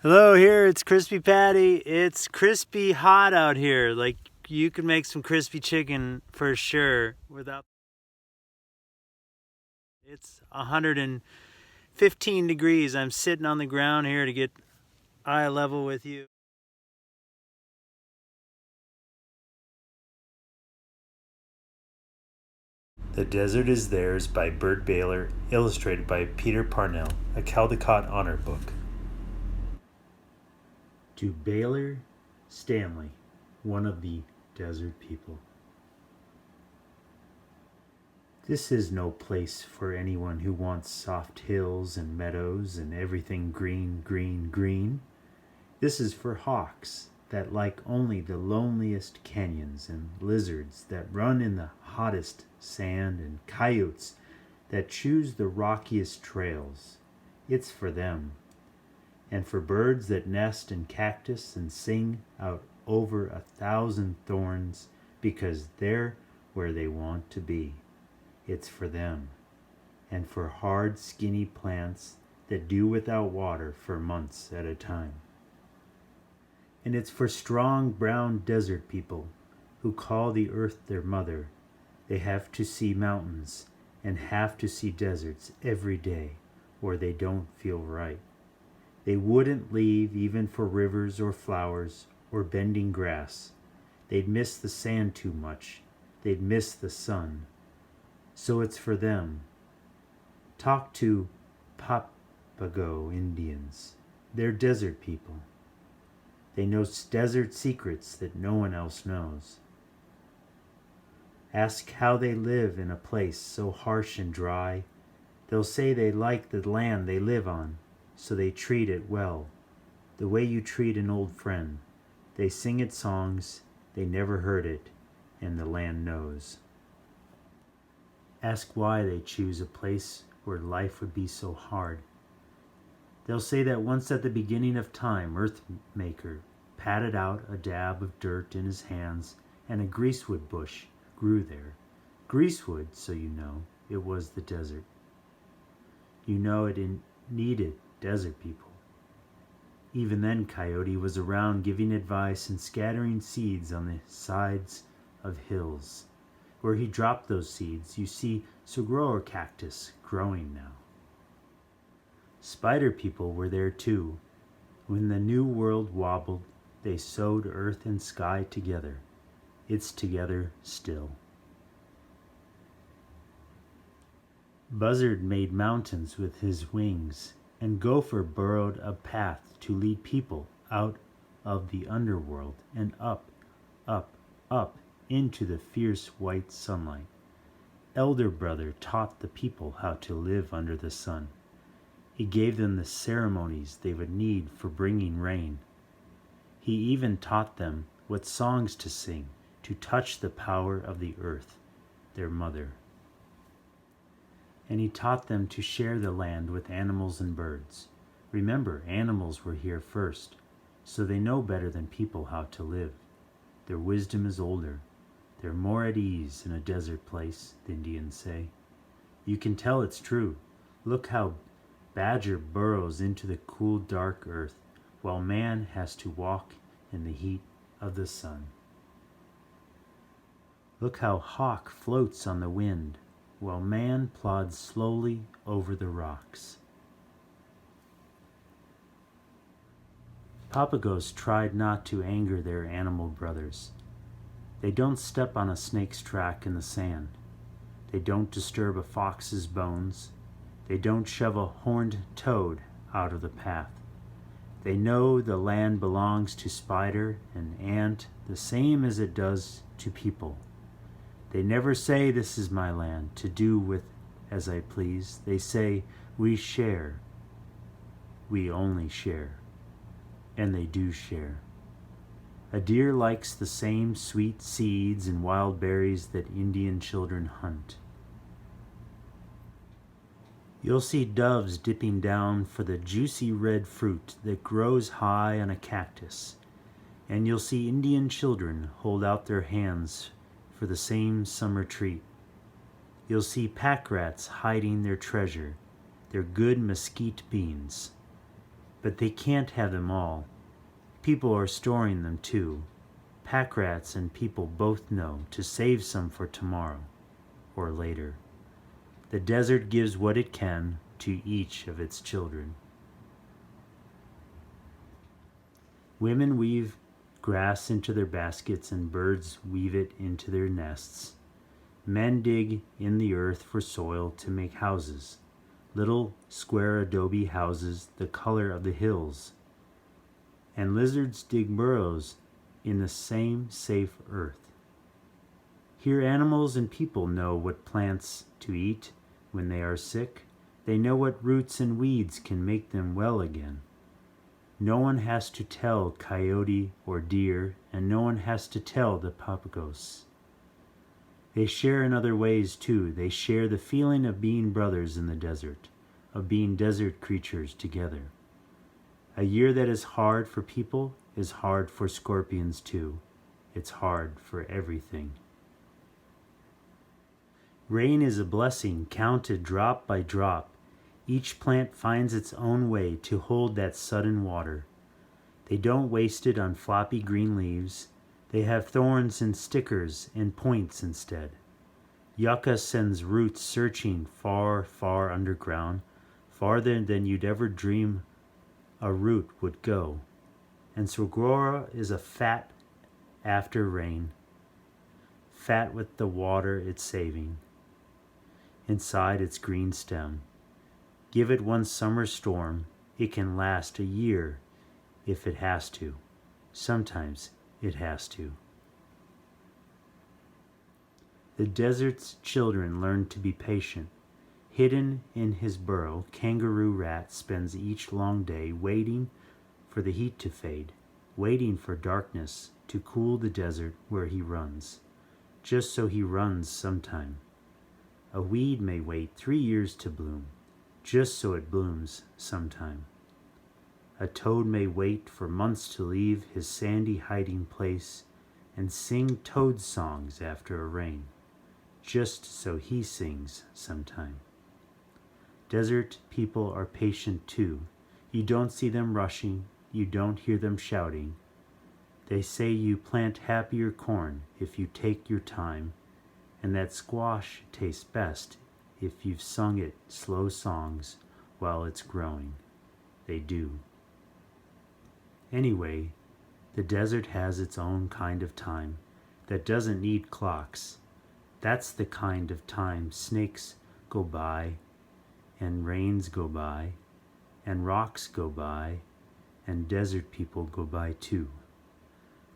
Hello, here it's Crispy Patty. It's crispy hot out here. Like, you can make some crispy chicken for sure without. It's 115 degrees. I'm sitting on the ground here to get eye level with you. The Desert is Theirs by Byrd Baylor, illustrated by Peter Parnall, a Caldecott Honor Book. To Baylor Stanley, one of the desert people. This is no place for anyone who wants soft hills and meadows and everything green, green, green. This is for hawks that like only the loneliest canyons, and lizards that run in the hottest sand, and coyotes that choose the rockiest trails. It's for them. And for birds that nest in cactus and sing out over 1,000 thorns because they're where they want to be. It's for them. And for hard, skinny plants that do without water for months at a time. And it's for strong brown desert people who call the earth their mother. They have to see mountains and have to see deserts every day, or they don't feel right. They wouldn't leave even for rivers or flowers or bending grass. They'd miss the sand too much. They'd miss the sun. So it's for them. Talk to Papago Indians. They're desert people. They know desert secrets that no one else knows. Ask how they live in a place so harsh and dry. They'll say they like the land they live on, so they treat it well, the way you treat an old friend. They sing its songs, they never heard it, and the land knows. Ask why they choose a place where life would be so hard. They'll say that once at the beginning of time, Earthmaker patted out a dab of dirt in his hands, and a greasewood bush grew there. Greasewood, so you know, it was the desert. You know it needed desert people. Even then, Coyote was around giving advice and scattering seeds on the sides of hills. Where he dropped those seeds, you see saguaro cactus growing now. Spider people were there too. When the new world wobbled, they sewed earth and sky together. It's together still. Buzzard made mountains with his wings, and Gopher burrowed a path to lead people out of the underworld and up, up, up into the fierce white sunlight. Elder Brother taught the people how to live under the sun. He gave them the ceremonies they would need for bringing rain. He even taught them what songs to sing to touch the power of the earth, their mother. And he taught them to share the land with animals and birds. Remember, animals were here first, so they know better than people how to live. Their wisdom is older. They're more at ease in a desert place, the Indians say. You can tell it's true. Look how Badger burrows into the cool, dark earth, while man has to walk in the heat of the sun. Look how Hawk floats on the wind, while man plods slowly over the rocks. Papagos tried not to anger their animal brothers. They don't step on a snake's track in the sand. They don't disturb a fox's bones. They don't shove a horned toad out of the path. They know the land belongs to spider and ant the same as it does to people. They never say, "This is my land, to do with as I please." They say, "We share. We only share." And they do share. A deer likes the same sweet seeds and wild berries that Indian children hunt. You'll see doves dipping down for the juicy red fruit that grows high on a cactus, and you'll see Indian children hold out their hands for the same summer treat. You'll see pack rats hiding their treasure, their good mesquite beans. But they can't have them all. People are storing them too. Pack rats and people both know to save some for tomorrow or later. The desert gives what it can to each of its children. Women weave grass into their baskets and birds weave it into their nests. Men dig in the earth for soil to make houses, little square adobe houses the color of the hills. And lizards dig burrows in the same safe earth. Here animals and people know what plants to eat when they are sick. They know what roots and weeds can make them well again. No one has to tell coyote or deer, and no one has to tell the papagos. They share in other ways too. They share the feeling of being brothers in the desert, of being desert creatures together. A year that is hard for people is hard for scorpions too. It's hard for everything. Rain is a blessing counted drop by drop. Each plant finds its own way to hold that sudden water. They don't waste it on floppy green leaves. They have thorns and stickers and points instead. Yucca sends roots searching far, far underground, farther than you'd ever dream a root would go. And saguaro is a fat after rain, fat with the water it's saving inside its green stem. Give it one summer storm, it can last a year if it has to. Sometimes it has to. The desert's children learn to be patient. Hidden in his burrow, kangaroo rat spends each long day waiting for the heat to fade, waiting for darkness to cool the desert where he runs, just so he runs sometime. A weed may wait 3 years to bloom, just so it blooms sometime. A toad may wait for months to leave his sandy hiding place and sing toad songs after a rain, just so he sings sometime. Desert people are patient too. You don't see them rushing, you don't hear them shouting. They say you plant happier corn if you take your time, and that squash tastes best if you've sung it slow songs while it's growing. They do. Anyway, the desert has its own kind of time that doesn't need clocks. That's the kind of time snakes go by, and rains go by, and rocks go by, and desert people go by too.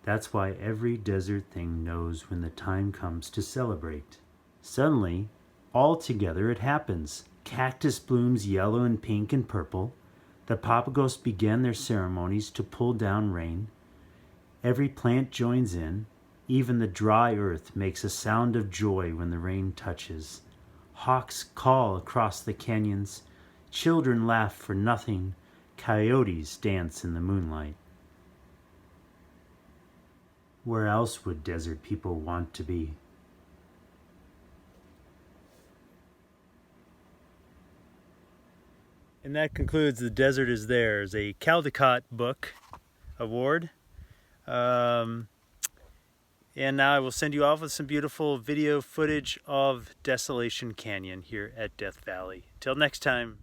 That's why every desert thing knows when the time comes to celebrate. Suddenly, all together it happens. Cactus blooms yellow and pink and purple. The papagos begin their ceremonies to pull down rain. Every plant joins in. Even the dry earth makes a sound of joy when the rain touches. Hawks call across the canyons. Children laugh for nothing. Coyotes dance in the moonlight. Where else would desert people want to be? And that concludes The Desert Is Theirs, a Caldecott Book Award. And now I will send you off with some beautiful video footage of Desolation Canyon here at Death Valley. Till next time.